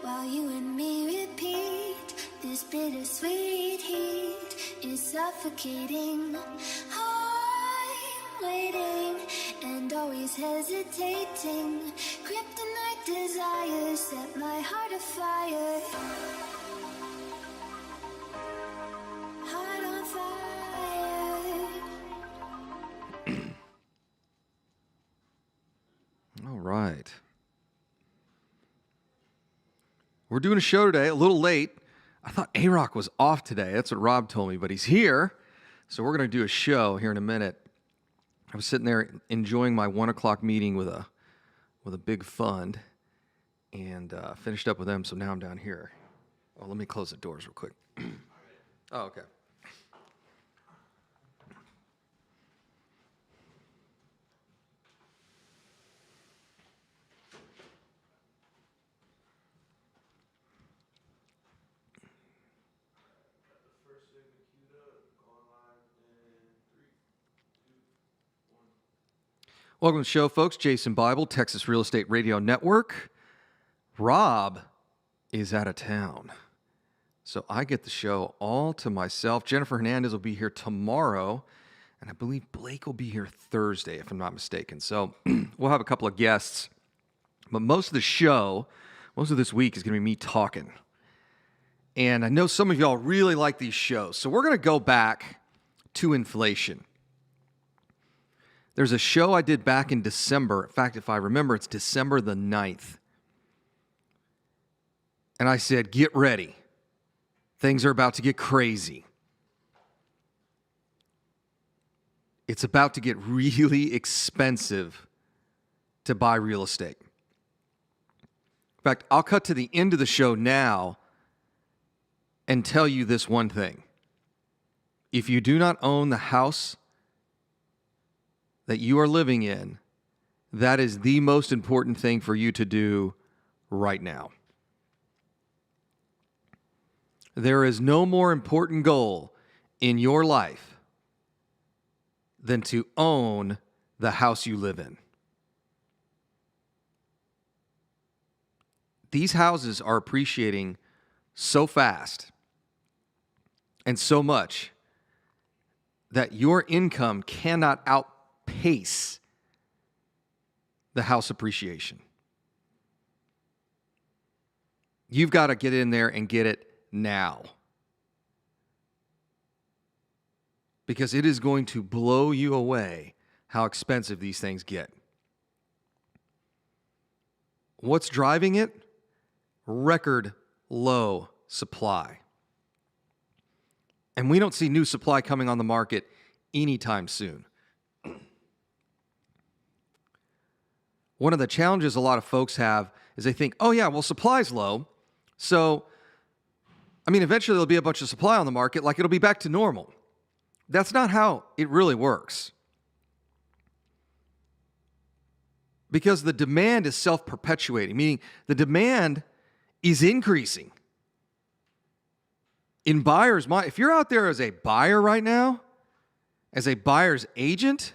while you and me repeat. This bittersweet heat is suffocating. I'm waiting and always hesitating. Kryptonite desires set my heart afire. Heart on fire. All right. We're doing a show today, a little late. I thought A-Rock was off today. That's what Rob told me, but he's here. So we're going to do a show here in a minute. I was sitting there enjoying my 1 o'clock meeting with a big fund and finished up with them. So now I'm down here. Oh, let me close the doors real quick. Oh, okay. Welcome to the show, folks. Jason Bible, Texas Real Estate Radio Network. Rob is out of town, so I get the show all to myself. Jennifer Hernandez will be here tomorrow, and I believe Blake will be here Thursday, if I'm not mistaken. So we'll have a couple of guests, but most of this week is going to be me talking. And I know some of y'all really like these shows, so we're going to go back to inflation. There's a show I did back in December. In fact, if I remember, it's December the 9th. And I said, get ready. Things are about to get crazy. It's about to get really expensive to buy real estate. In fact, I'll cut to the end of the show now and tell you this one thing. If you do not own the house that you are living in, that is the most important thing for you to do right now. There is no more important goal in your life than to own the house you live in. These houses are appreciating so fast and so much that your income cannot outpace the house appreciation. You've got to get in there and get it now, because it is going to blow you away how expensive these things get. What's driving it? Record low supply. And we don't see new supply coming on the market anytime soon. One of the challenges a lot of folks have is they think, oh yeah, well, supply's low. So, eventually there'll be a bunch of supply on the market, like it'll be back to normal. That's not how it really works. Because the demand is self-perpetuating, meaning the demand is increasing. In buyers' mind, if you're out there as a buyer right now, as a buyer's agent,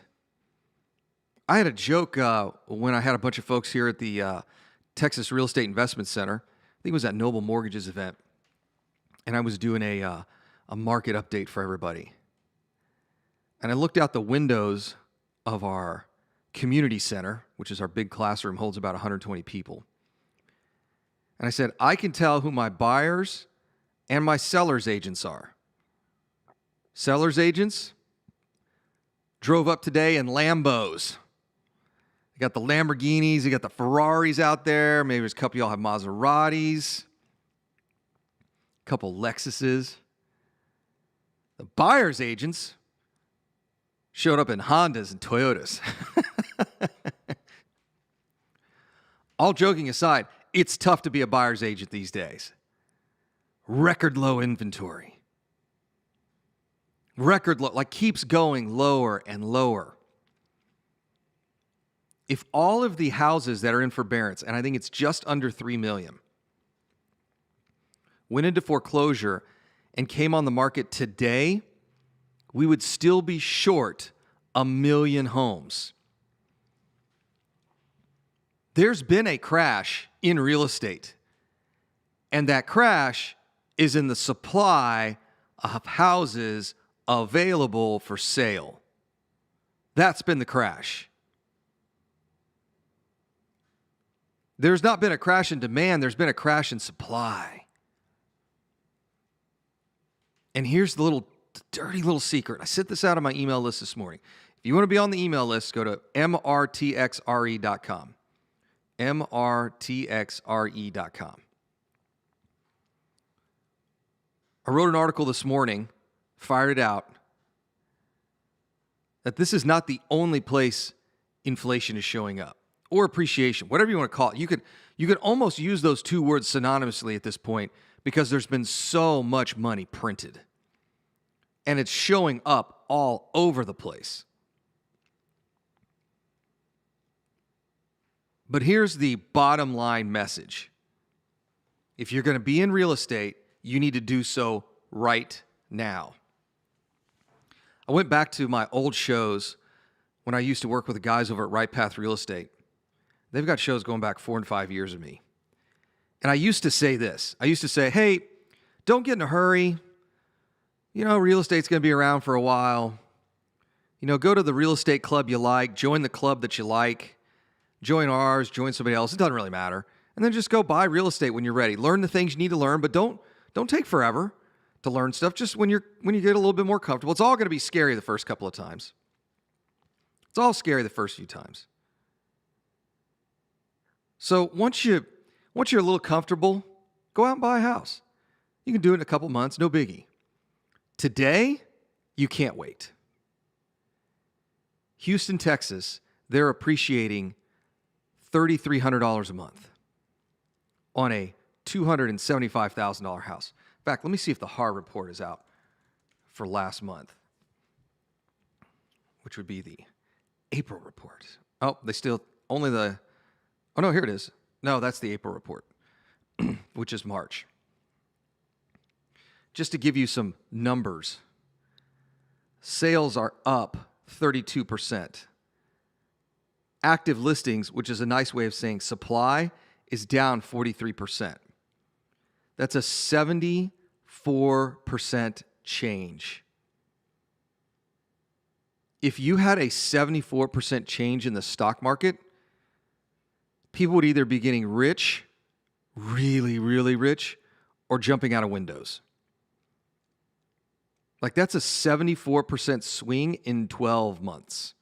I had a joke when I had a bunch of folks here at the Texas Real Estate Investment Center. I think it was at Noble Mortgage's event. And I was doing a market update for everybody. And I looked out the windows of our community center, which is our big classroom, holds about 120 people. And I said, I can tell who my buyers and my sellers agents are. Sellers agents drove up today in Lambos. You got the Lamborghinis, you got the Ferraris out there. Maybe there's a couple of y'all have Maseratis, a couple Lexuses. The buyer's agents showed up in Hondas and Toyotas. All joking aside, it's tough to be a buyer's agent these days. Record low inventory. Record low, like keeps going lower and lower. If all of the houses that are in forbearance, and I think it's just under 3 million, went into foreclosure and came on the market today, we would still be short 1 million homes. There's been a crash in real estate. And that crash is in the supply of houses available for sale. That's been the crash. There's not been a crash in demand, there's been a crash in supply. And here's the dirty little secret. I sent this out on my email list this morning. If you want to be on the email list, go to mrtxre.com. mrtxre.com. I wrote an article this morning, fired it out, that this is not the only place inflation is showing up, or appreciation, whatever you want to call it. You could almost use those two words synonymously at this point because there's been so much money printed. And it's showing up all over the place. But here's the bottom line message. If you're going to be in real estate, you need to do so right now. I went back to my old shows when I used to work with the guys over at Right Path Real Estate. They've got shows going back 4 and 5 years of me. And I used to say this. I used to say, hey, don't get in a hurry. You know, real estate's going to be around for a while. You know, go to the real estate club you like, join the club that you like, join ours, join somebody else. It doesn't really matter. And then just go buy real estate when you're ready. Learn the things you need to learn, but don't take forever to learn stuff. Just when you get a little bit more comfortable. It's all going to be scary the first couple of times. It's all scary the first few times. So once you're a little comfortable, go out and buy a house. You can do it in a couple months, no biggie. Today, you can't wait. Houston, Texas, they're appreciating $3,300 a month on a $275,000 house. In fact, let me see if the HAR report is out for last month, which would be the April report. Oh, here it is. No, that's the April report, which is March. Just to give you some numbers, sales are up 32%. Active listings, which is a nice way of saying supply, is down 43%. That's a 74% change. If you had a 74% change in the stock market, people would either be getting rich, really, really rich, or jumping out of windows. Like that's a 74% swing in 12 months.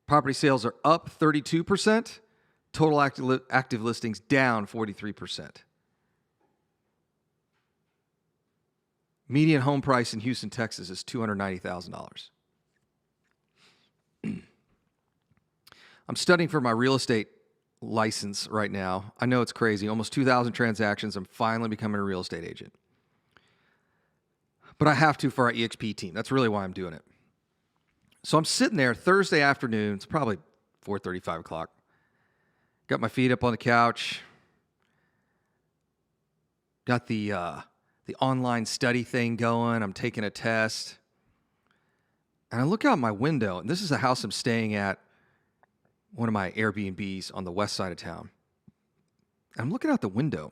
Property sales are up 32%. Total active listings down 43%. Median home price in Houston, Texas is $290,000. I'm studying for my real estate license right now. I know it's crazy. Almost 2,000 transactions. I'm finally becoming a real estate agent. But I have to for our EXP team. That's really why I'm doing it. So I'm sitting there Thursday afternoon. It's probably 4:30, 5 o'clock. Got my feet up on the couch. Got the online study thing going. I'm taking a test. And I look out my window, and this is a house I'm staying at, one of my Airbnbs on the west side of town. And I'm looking out the window.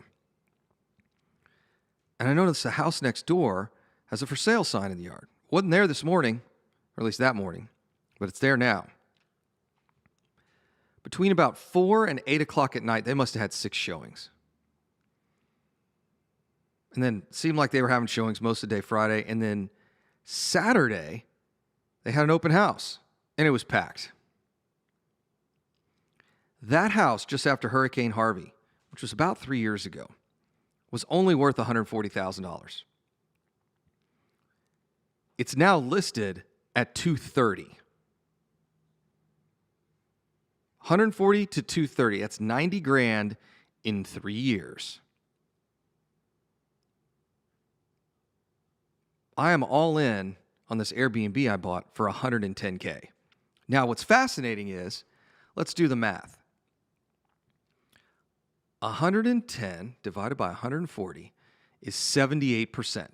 And I notice the house next door has a for sale sign in the yard. Wasn't there this morning, or at least that morning, but it's there now. Between about 4 and 8 o'clock at night, they must have had 6 showings. And then it seemed like they were having showings most of the day Friday. And then Saturday, they had an open house, and it was packed. That house, just after Hurricane Harvey, which was about 3 years ago, was only worth $140,000. It's now listed at $230,000. 140 to 230. That's 90 grand in 3 years. I am all in on this Airbnb I bought for $110K. Now, what's fascinating is, let's do the math. 110 divided by 140 is 78%.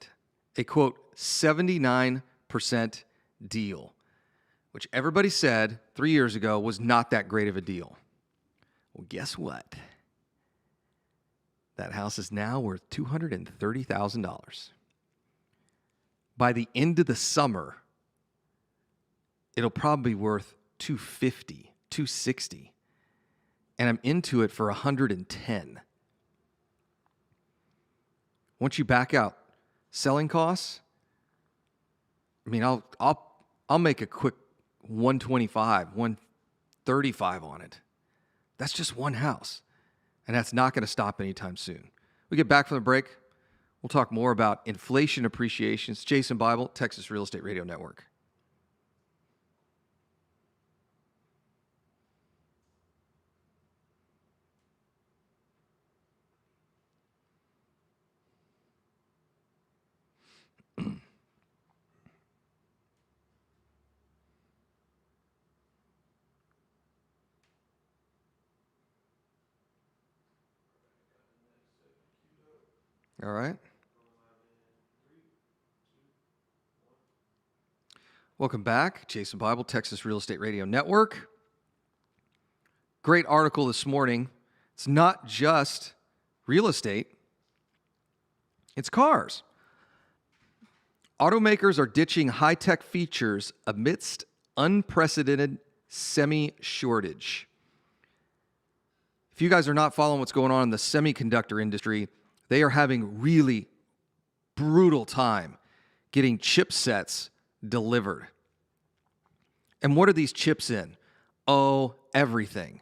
A quote, 79% deal, which everybody said 3 years ago was not that great of a deal. Well, guess what? That house is now worth $230,000. By the end of the summer, it'll probably be worth 250, 260. And I'm into it for 110. Once you back out selling costs, I mean, I'll make a quick 125, 135 on it. That's just one house. And that's not going to stop anytime soon. We get back from the break. We'll talk more about inflation appreciation. It's Jason Bible, Texas Real Estate Radio Network. All right. Welcome back. Jason Bible, Texas Real Estate Radio Network. Great article this morning. It's not just real estate, it's cars. Automakers are ditching high-tech features amidst unprecedented semi-shortage. If you guys are not following what's going on in the semiconductor industry, they are having really brutal time getting chipsets delivered. And what are these chips in? Oh, everything.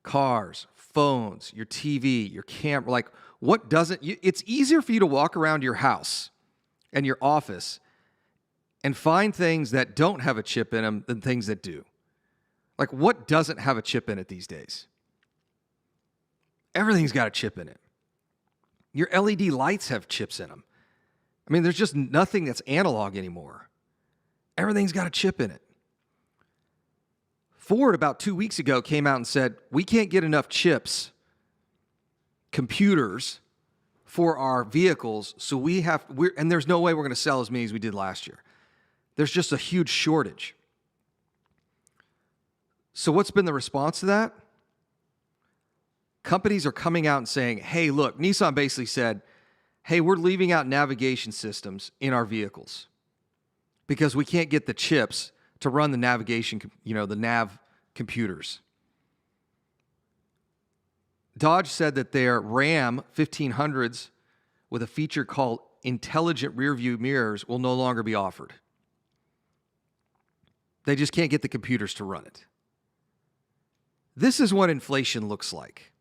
Cars, phones, your TV, your camera. Like, what doesn't? It's easier for you to walk around your house and your office and find things that don't have a chip in them than things that do. Like, what doesn't have a chip in it these days? Everything's got a chip in it. Your LED lights have chips in them. I mean, there's just nothing that's analog anymore. Everything's got a chip in it. Ford, about 2 weeks ago, came out and said, we can't get enough chips, computers, for our vehicles, so and there's no way we're going to sell as many as we did last year. There's just a huge shortage. So what's been the response to that? Companies are coming out and saying, hey, look, Nissan basically said, hey, we're leaving out navigation systems in our vehicles because we can't get the chips to run the navigation, the nav computers. Dodge said that their Ram 1500s with a feature called intelligent rearview mirrors will no longer be offered. They just can't get the computers to run it. This is what inflation looks like.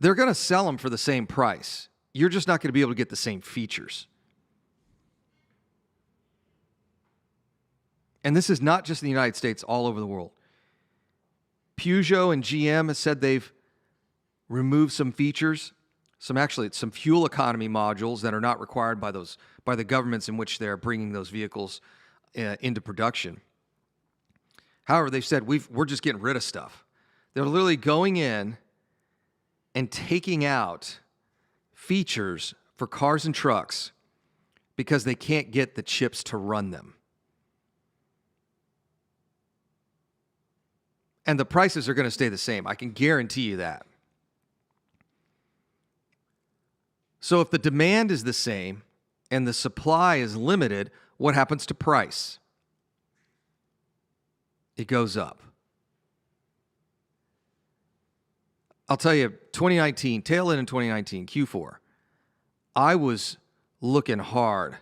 They're going to sell them for the same price. You're just not going to be able to get the same features. And this is not just in the United States, all over the world. Peugeot and GM has said they've removed some features, some fuel economy modules that are not required by the governments in which they're bringing those vehicles into production. However, they've said we're just getting rid of stuff. They're literally going in and taking out features for cars and trucks because they can't get the chips to run them. And the prices are going to stay the same. I can guarantee you that. So if the demand is the same and the supply is limited, what happens to price? It goes up. I'll tell you, 2019, tail end in 2019, Q4, I was looking hard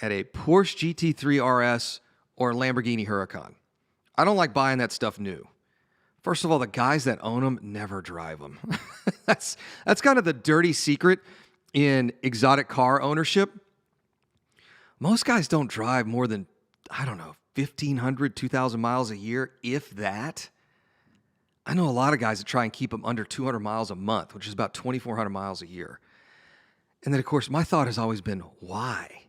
at a Porsche GT3 RS or a Lamborghini Huracan. I don't like buying that stuff new. First of all, the guys that own them never drive them. That's kind of the dirty secret in exotic car ownership. Most guys don't drive more than, 1,500, 2,000 miles a year, if that. I know a lot of guys that try and keep them under 200 miles a month, which is about 2,400 miles a year. And then, of course, my thought has always been, why?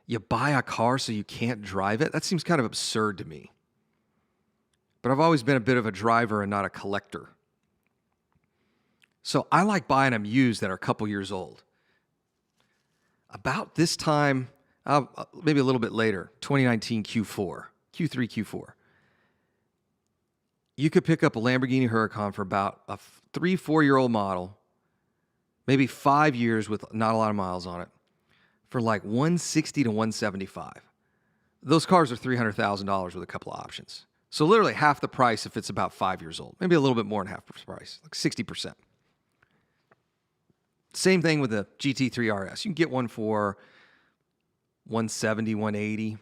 You buy a car so you can't drive it? That seems kind of absurd to me. But I've always been a bit of a driver and not a collector. So I like buying them used that are a couple years old. About this time, maybe a little bit later, 2019 Q4, Q3, Q4. you could pick up a Lamborghini Huracan for about a 3-4-year-old model, maybe 5 years with not a lot of miles on it, for like $160 to $175. Those cars are $300,000 with a couple of options. So literally half the price if it's about 5 years old. Maybe a little bit more than half the price, like 60%. Same thing with the GT3 RS. You can get one for $170, $180.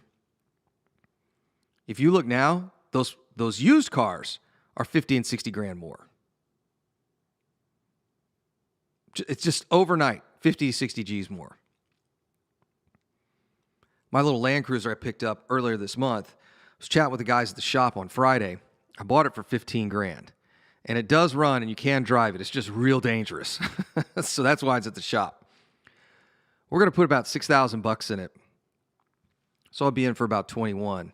If you look now, those used cars are $50 and $60 more. It's just overnight, 50 to 60 G's more. My little Land Cruiser I picked up earlier this month, I was chatting with the guys at the shop on Friday. I bought it for $15,000. And it does run and you can drive it. It's just real dangerous. So that's why it's at the shop. We're going to put about $6,000 in it. So I'll be in for about 21.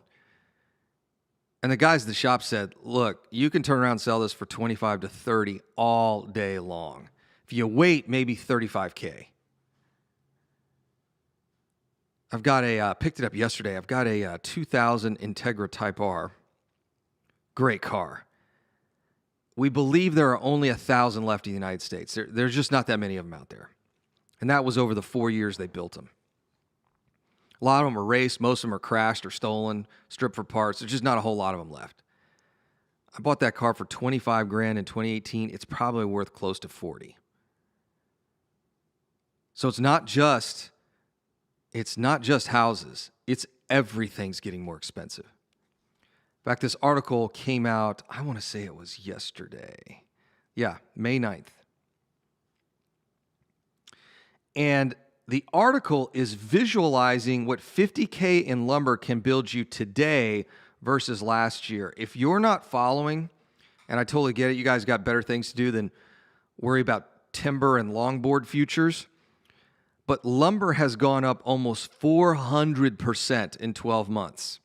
And the guys at the shop said, look, you can turn around and sell this for 25 to 30 all day long. If you wait, maybe 35K. I've got picked it up yesterday. I've got a 2000 Integra Type R. Great car. We believe there are only 1,000 left in the United States. There's just not that many of them out there. And that was over the 4 years they built them. A lot of them are raced. Most of them are crashed or stolen, stripped for parts. There's just not a whole lot of them left. I bought that car for $25,000 in 2018. It's probably worth close to 40. So it's not just houses. It's everything's getting more expensive. In fact, this article came out, I want to say it was yesterday. Yeah, May 9th. And the article is visualizing what $50K in lumber can build you today versus last year. If you're not following, and I totally get it, you guys got better things to do than worry about timber and longboard futures, but lumber has gone up almost 400% in 12 months.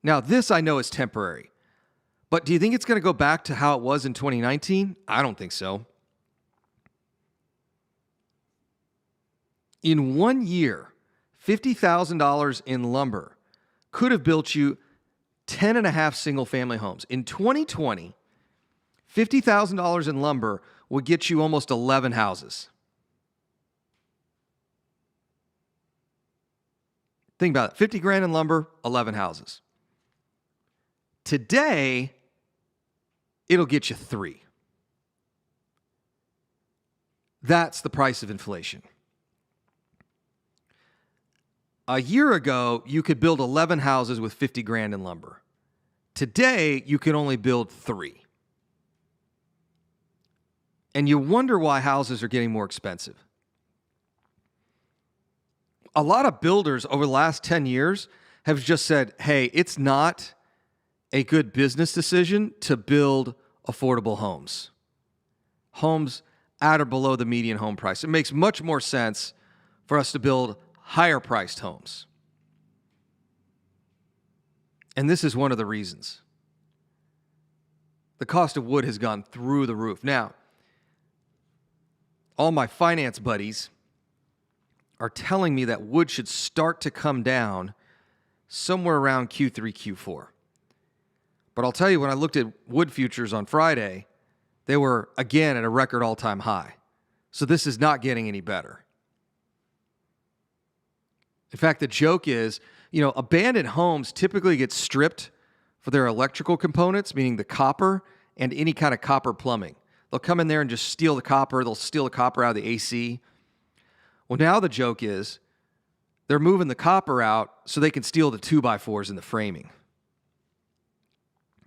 Now, this I know is temporary, but do you think it's going to go back to how it was in 2019? I don't think so. In 1 year, $50,000 in lumber could have built you 10 and a half single-family homes. In 2020, $50,000 in lumber would get you almost 11 houses. Think about it. $50,000 in lumber, 11 houses. Today, it'll get you 3. That's the price of inflation. A year ago, you could build 11 houses with $50,000 in lumber. Today, you can only build 3. And you wonder why houses are getting more expensive. A lot of builders over the last 10 years have just said, hey, it's not a good business decision to build affordable homes. Homes at or below the median home price. It makes much more sense for us to build higher priced homes. And this is one of the reasons. The cost of wood has gone through the roof. Now, all my finance buddies are telling me that wood should start to come down somewhere around Q3, Q4. But I'll tell you, when I looked at wood futures on Friday, they were, again, at a record all-time high. So this is not getting any better. In fact, the joke is, abandoned homes typically get stripped for their electrical components, meaning the copper and any kind of copper plumbing. They'll come in there and just steal the copper. They'll steal the copper out of the AC. Well, now the joke is they're moving the copper out so they can steal the 2x4s in the framing.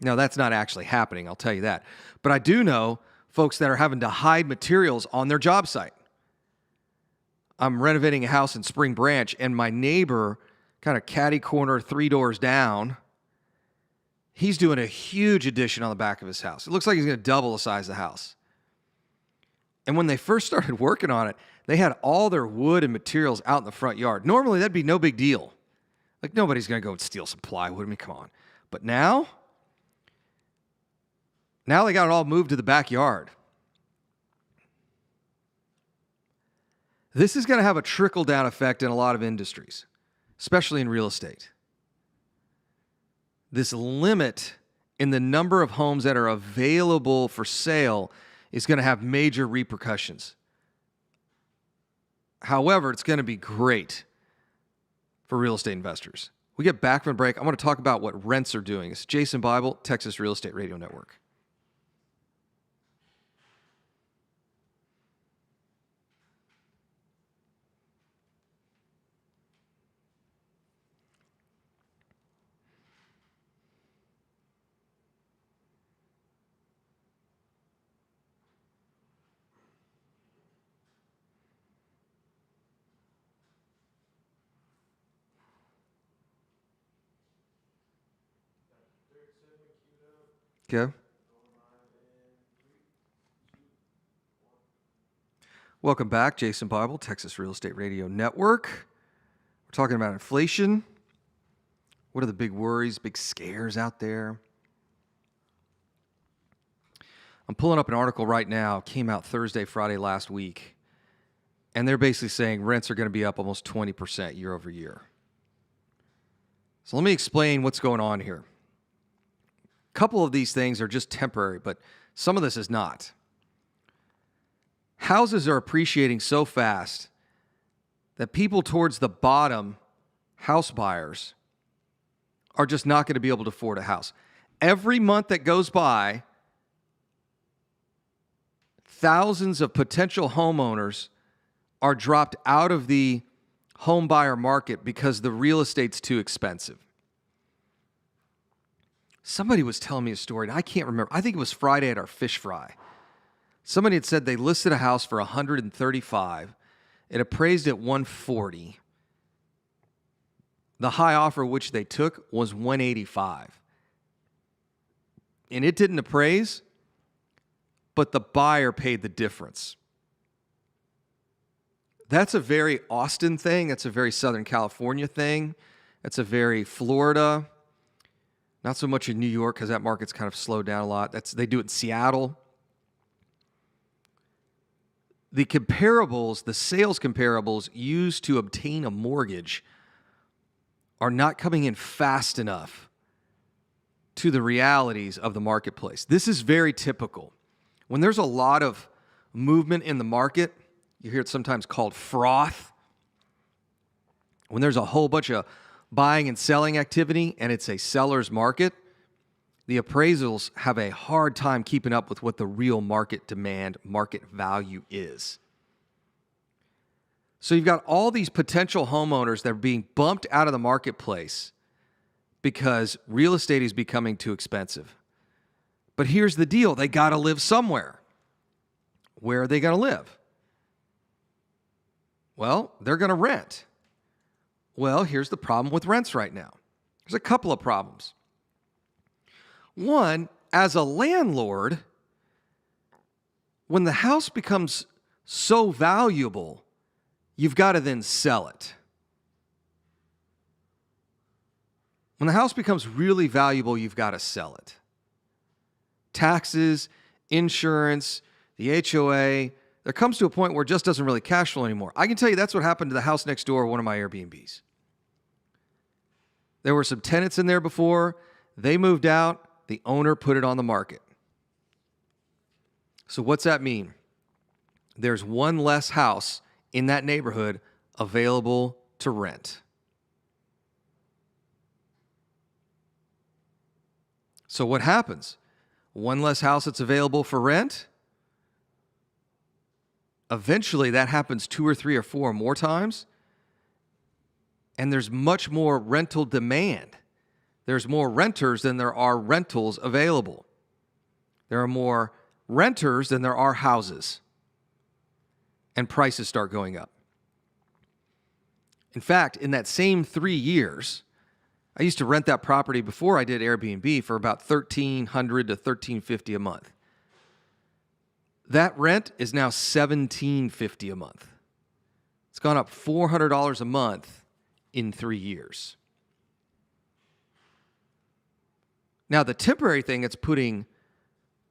Now, that's not actually happening, I'll tell you that. But I do know folks that are having to hide materials on their job site. I'm renovating a house in Spring Branch, and my neighbor, kind of catty corner 3 doors down, he's doing a huge addition on the back of his house. It looks like he's going to double the size of the house. And when they first started working on it, they had all their wood and materials out in the front yard. Normally, that'd be no big deal. Like, nobody's going to go and steal some plywood. I mean, come on. But now they got it all moved to the backyard. This is going to have a trickle-down effect in a lot of industries, especially in real estate. This limit in the number of homes that are available for sale is going to have major repercussions. However, it's going to be great for real estate investors. We get back from the break. I want to talk about what rents are doing. It's Jason Bible, Texas Real Estate Radio Network. Okay. Welcome back, Jason Bible, Texas Real Estate Radio Network. We're talking about inflation. What are the big worries, big scares out there? I'm pulling up an article right now. It came out Thursday, Friday last week. And they're basically saying rents are going to be up almost 20% year over year. So let me explain what's going on here. A couple of these things are just temporary, but some of this is not. Houses are appreciating so fast that people towards the bottom, house buyers, are just not going to be able to afford a house. Every month that goes by, thousands of potential homeowners are dropped out of the home buyer market because the real estate's too expensive. Somebody was telling me a story, and I can't remember. I think it was Friday at our fish fry. Somebody had said they listed a house for $135. It appraised at $140. The high offer which they took was $185. And it didn't appraise, but the buyer paid the difference. That's a very Austin thing. That's a very Southern California thing. That's a very Florida. Not so much in New York because that market's kind of slowed down a lot. They do it in Seattle. The comparables, the sales comparables used to obtain a mortgage are not coming in fast enough to the realities of the marketplace. This is very typical. When there's a lot of movement in the market, you hear it sometimes called froth. When there's a whole bunch of buying and selling activity and it's a seller's market, the appraisals have a hard time keeping up with what the real market demand, market value is. So you've got all these potential homeowners that are being bumped out of the marketplace because real estate is becoming too expensive. But here's the deal. They got to live somewhere. Where are they going to live? Well, they're going to rent. Well, here's the problem with rents right now. There's a couple of problems. One, as a landlord, when the house becomes so valuable, you've got to then sell it. When the house becomes really valuable, you've got to sell it. Taxes, insurance, the HOA, there comes to a point where it just doesn't really cash flow anymore. I can tell you that's what happened to the house next door, one of my Airbnbs. There were some tenants in there before. They moved out. The owner put it on the market. So what's that mean? There's one less house in that neighborhood available to rent. So what happens? One less house that's available for rent. Eventually, that happens 2 or 3 or 4 more times. And there's much more rental demand. There's more renters than there are rentals available. There are more renters than there are houses. And prices start going up. In fact, in that same 3 years, I used to rent that property before I did Airbnb for about $1,300 to $1,350 a month. That rent is now $1,750 a month. It's gone up $400 a month in 3 years. Now, the temporary thing that's putting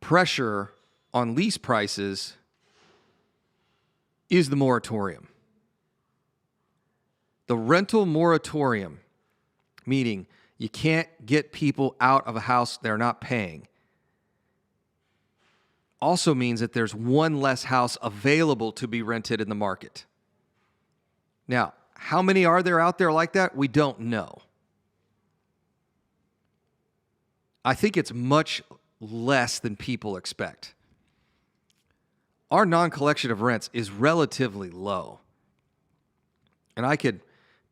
pressure on lease prices is the moratorium. The rental moratorium, meaning You can't get people out of a house they're not paying. Also means that there's one less house available to be rented in the market. Now, how many are there out there like that? We don't know. I think it's much less than people expect. Our non-collection of rents is relatively low. And I could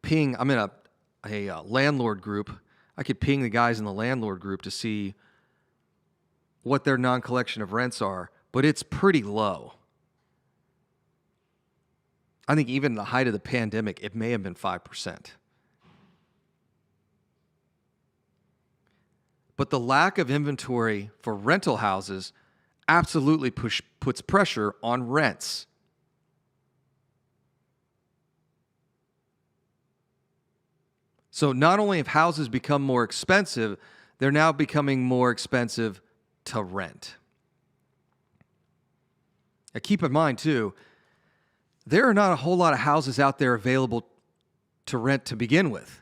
ping, I'm in a landlord group. I could ping the guys in the landlord group to see what their non-collection of rents are, but it's pretty low. I think even in the height of the pandemic, it may have been 5%. But the lack of inventory for rental houses absolutely puts pressure on rents. So not only have houses become more expensive, they're now becoming more expensive to rent. Now keep in mind, too, there are not a whole lot of houses out there available to rent to begin with.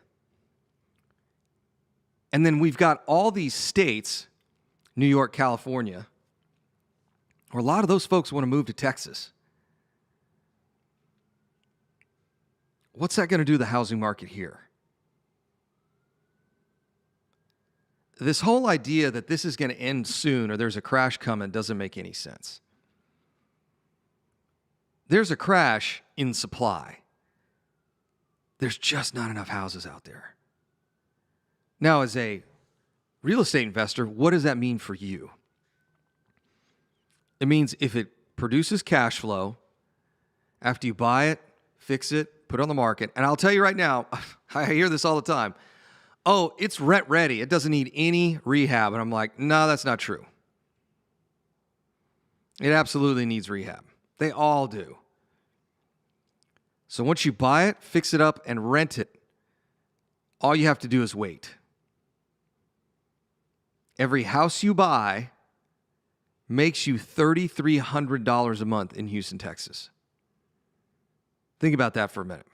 And then we've got all these states, New York, California, where a lot of those folks want to move to Texas. What's that going to do to the housing market here? This whole idea that this is going to end soon or there's a crash coming doesn't make any sense. There's a crash in supply. There's just not enough houses out there. Now, as a real estate investor, what does that mean for you? It means if it produces cash flow, after you buy it, fix it, put it on the market, and I'll tell you right now, I hear this all the time, oh, it's rent ready. It doesn't need any rehab. And I'm like, no, that's not true. It absolutely needs rehab. They all do. So once you buy it, fix it up, and rent it, all you have to do is wait. Every house you buy makes you $3,300 a month in Houston, Texas. Think about that for a minute.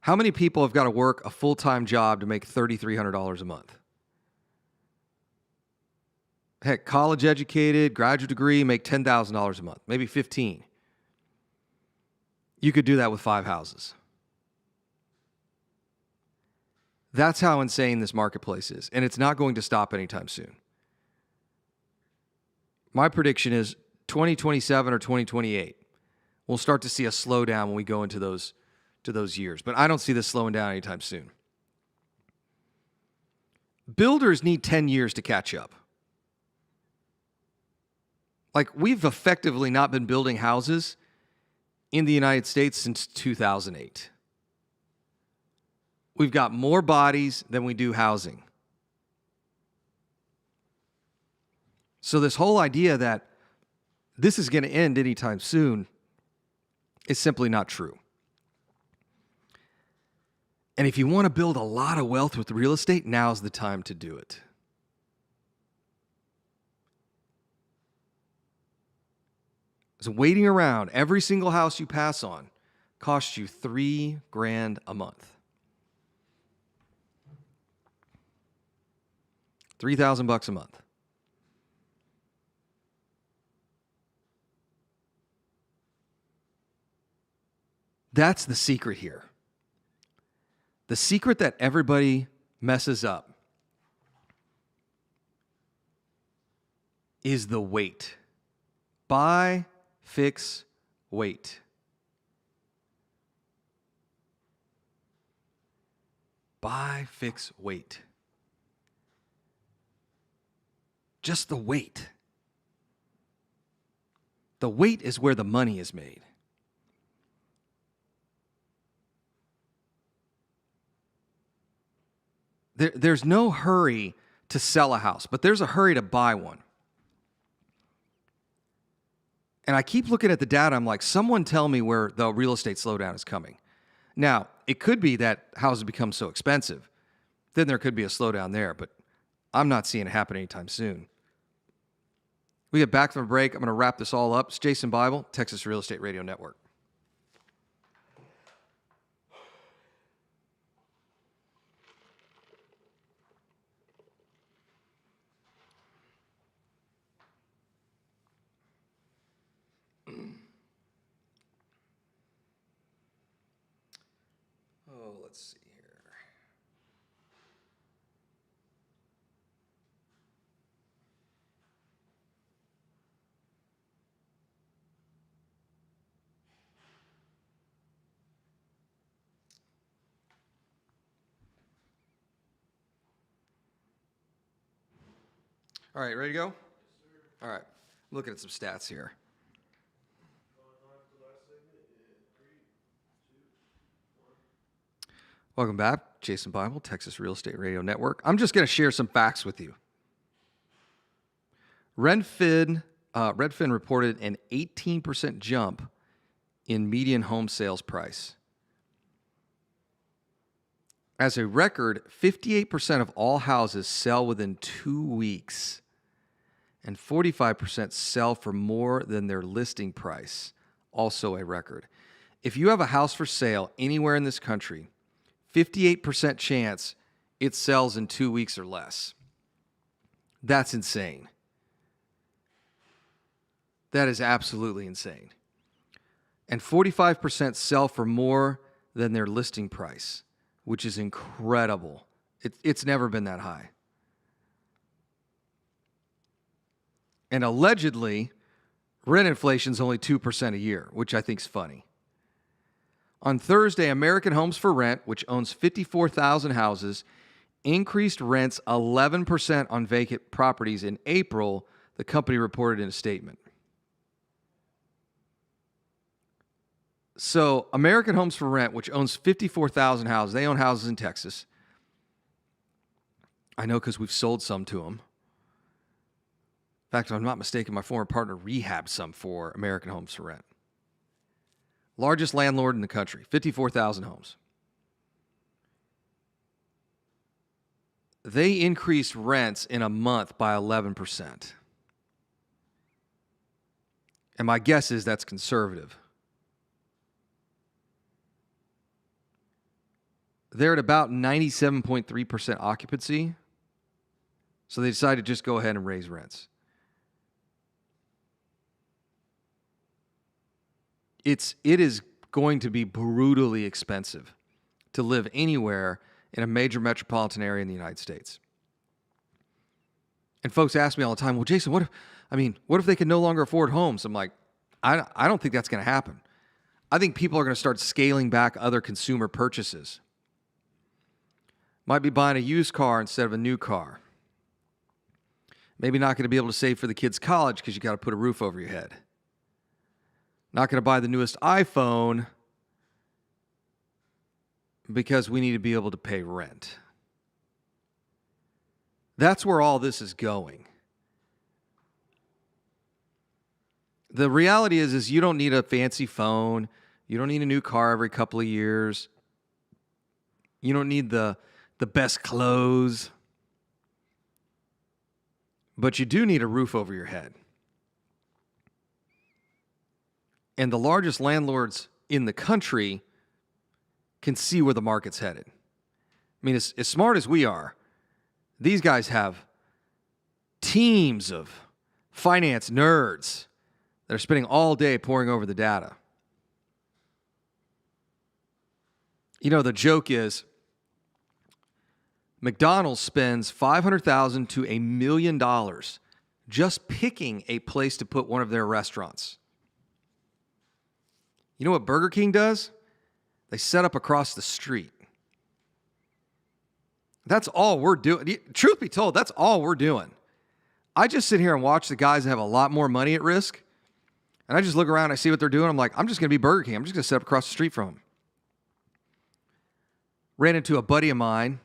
How many people have got to work a full-time job to make $3,300 a month? Heck, college educated, graduate degree, make $10,000 a month, maybe 15. You could do that with 5 houses. That's how insane this marketplace is, and it's not going to stop anytime soon. My prediction is 2027 or 2028, we'll start to see a slowdown when we go into those years. But I don't see this slowing down anytime soon. Builders need 10 years to catch up. Like, we've effectively not been building houses in the United States since 2008. We've got more bodies than we do housing. So this whole idea that this is going to end anytime soon is simply not true. And if you want to build a lot of wealth with real estate, now's the time to do it. So waiting around, every single house you pass on costs you $3,000 a month. $3,000 a month. That's the secret here. The secret that everybody messes up is the wait. Buy, fix, wait. Buy, fix, wait. Just the wait. The wait is where the money is made. There's no hurry to sell a house, but there's a hurry to buy one. And I keep looking at the data. I'm like, someone tell me where the real estate slowdown is coming. Now, it could be that houses become so expensive. Then there could be a slowdown there, but I'm not seeing it happen anytime soon. We get back from a break. I'm going to wrap this all up. It's Jason Bible, Texas Real Estate Radio Network. let's see here. All right, ready to go? All right, I'm looking at some stats here. Welcome back, Jason Bible, Texas Real Estate Radio Network. I'm just going to share some facts with you. Redfin reported an 18% jump in median home sales price. As a record, 58% of all houses sell within 2 weeks, and 45% sell for more than their listing price, also a record. If you have a house for sale anywhere in this country, 58% chance it sells in 2 weeks or less. That's insane. That is absolutely insane. And 45% sell for more than their listing price, which is incredible. It's never been that high. And allegedly, rent inflation is only 2% a year, which I think is funny. On Thursday, American Homes for Rent, which owns 54,000 houses, increased rents 11% on vacant properties in April, the company reported in a statement. So American Homes for Rent, which owns 54,000 houses, they own houses in Texas. I know because we've sold some to them. In fact, if I'm not mistaken, my former partner rehabbed some for American Homes for Rent. Largest landlord in the country, 54,000 homes. They increased rents in a month by 11%. And my guess is that's conservative. They're at about 97.3% occupancy. So they decided to just go ahead and raise rents. It is going to be brutally expensive to live anywhere in a major metropolitan area in the United States. And folks ask me all the time, well, Jason, what if they can no longer afford homes? I'm like, I don't think that's going to happen. I think people are going to start scaling back other consumer purchases. Might be buying a used car instead of a new car. Maybe not going to be able to save for the kids' college because you got to put a roof over your head. Not going to buy the newest iPhone because we need to be able to pay rent. That's where all this is going. The reality is you don't need a fancy phone. You don't need a new car every couple of years. You don't need the best clothes. But you do need a roof over your head. And the largest landlords in the country can see where the market's headed. I mean, as smart as we are, these guys have teams of finance nerds that are spending all day poring over the data. You know, the joke is McDonald's spends $500,000 to $1 million just picking a place to put one of their restaurants. You know what Burger King does? They set up across the street. That's all we're doing. Truth be told, that's all we're doing. I just sit here and watch the guys that have a lot more money at risk, and I just look around and I see what they're doing. I'm like, I'm just going to be Burger King. I'm just going to set up across the street from them. Ran into a buddy of mine.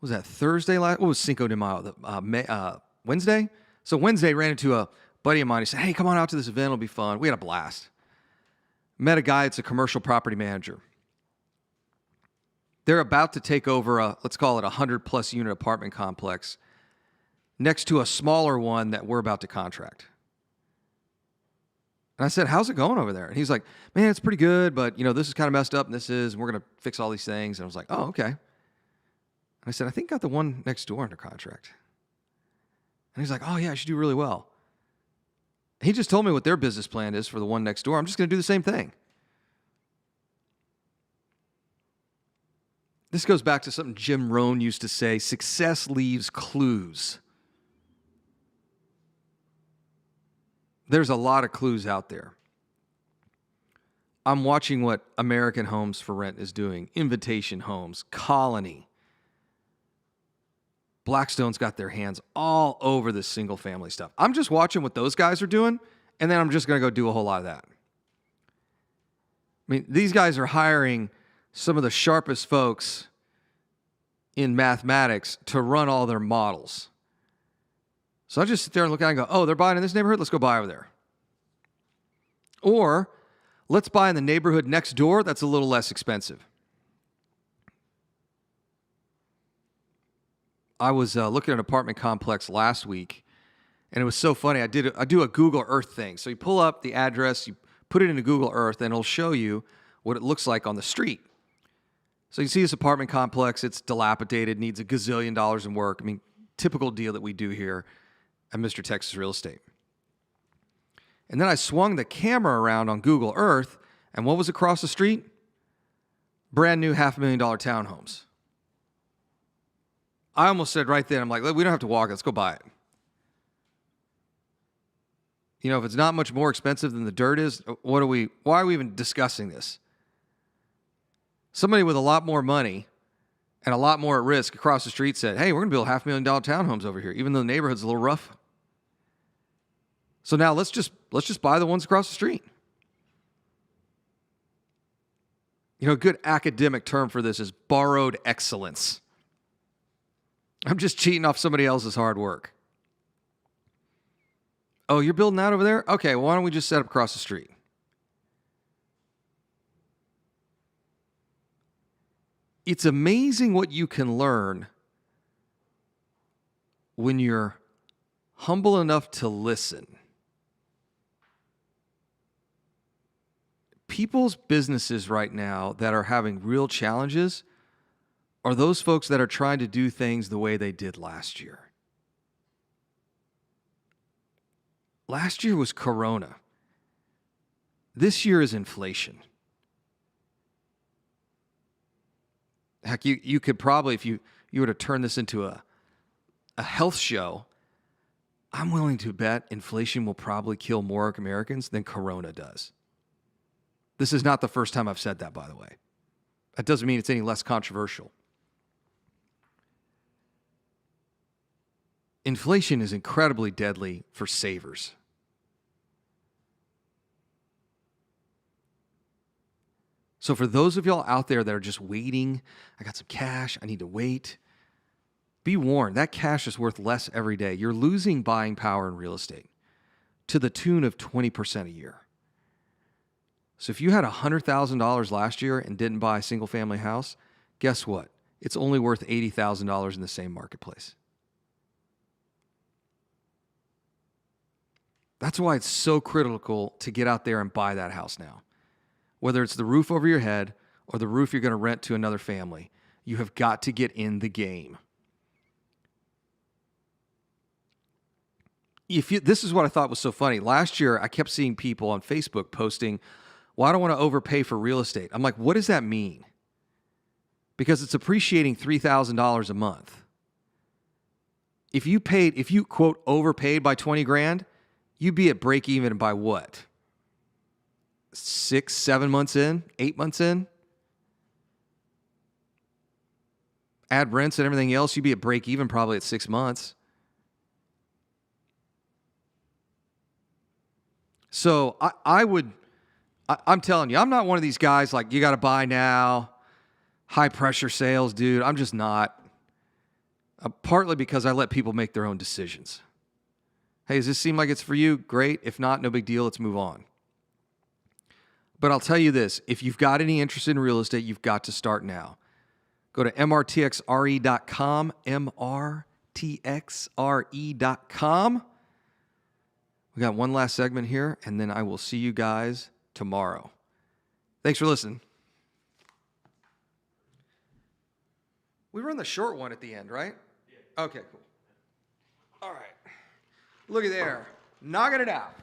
Was that Thursday? What was Cinco de Mayo? Wednesday? So Wednesday, ran into a buddy of mine. He said, hey, come on out to this event. It'll be fun. We had a blast. Met a guy that's a commercial property manager. They're about to take over let's call it 100-plus unit apartment complex next to a smaller one that we're about to contract. And I said, how's it going over there? And he's like, man, it's pretty good, but, this is kind of messed up, and we're going to fix all these things. And I was like, oh, okay. And I said, I think I got the one next door under contract. And he's like, oh, yeah, I should do really well. He just told me what their business plan is for the one next door. I'm just going to do the same thing. This goes back to something Jim Rohn used to say, success leaves clues. There's a lot of clues out there. I'm watching what American Homes for Rent is doing, Invitation Homes, Colony. Blackstone's got their hands all over this single family stuff. I'm just watching what those guys are doing, and then I'm just going to go do a whole lot of that. I mean, these guys are hiring some of the sharpest folks in mathematics to run all their models. So I just sit there and look at it and go, oh, they're buying in this neighborhood? Let's go buy over there. Or let's buy in the neighborhood next door that's a little less expensive. I was looking at an apartment complex last week, and it was so funny. I do a Google Earth thing. So you pull up the address, you put it into Google Earth, and it'll show you what it looks like on the street. So you see this apartment complex, it's dilapidated, needs $1 gazillion in work. I mean, typical deal that we do here at Mr. Texas Real Estate. And then I swung the camera around on Google Earth, and what was across the street? Brand new $500,000 townhomes. I almost said right then, I'm like, we don't have to walk, let's go buy it. You know, if it's not much more expensive than the dirt is, why are we even discussing this? Somebody with a lot more money and a lot more at risk across the street said, hey, we're going to build $500,000 townhomes over here, even though the neighborhood's a little rough. So now let's just buy the ones across the street. You know, a good academic term for this is borrowed excellence. I'm just cheating off somebody else's hard work. Oh, you're building that over there? Okay, well, why don't we just set up across the street? It's amazing what you can learn when you're humble enough to listen. People's businesses right now that are having real challenges are those folks that are trying to do things the way they did last year. Last year was Corona. This year is inflation. Heck, you could probably, if you were to turn this into a health show, I'm willing to bet inflation will probably kill more Americans than Corona does. This is not the first time I've said that, by the way. That doesn't mean it's any less controversial. Inflation is incredibly deadly for savers. So for those of y'all out there that are just waiting, I got some cash, I need to wait, be warned, that cash is worth less every day. You're losing buying power in real estate to the tune of 20% a year. So if you had $100,000 last year and didn't buy a single family house, guess what? It's only worth $80,000 in the same marketplace. That's why it's so critical to get out there and buy that house now. Whether it's the roof over your head or the roof you're going to rent to another family, you have got to get in the game. This is what I thought was so funny. Last year, I kept seeing people on Facebook posting, well, I don't want to overpay for real estate. I'm like, what does that mean? Because it's appreciating $3,000 a month. If you quote overpaid by 20 grand, you'd be at break even by what? 6, 7 months in, 8 months in? Add rents and everything else, you'd be at break even probably at 6 months. So I'm telling you, I'm not one of these guys like, you got to buy now, high pressure sales, dude. I'm just not. Partly because I let people make their own decisions. Hey, does this seem like it's for you? Great. If not, no big deal. Let's move on. But I'll tell you this, if you've got any interest in real estate, you've got to start now. Go to mrtxre.com, mrtxre.com. We got one last segment here, and then I will see you guys tomorrow. Thanks for listening. We run the short one at the end, right? Yeah. Okay, cool. All right. Look at there. Knocking it out.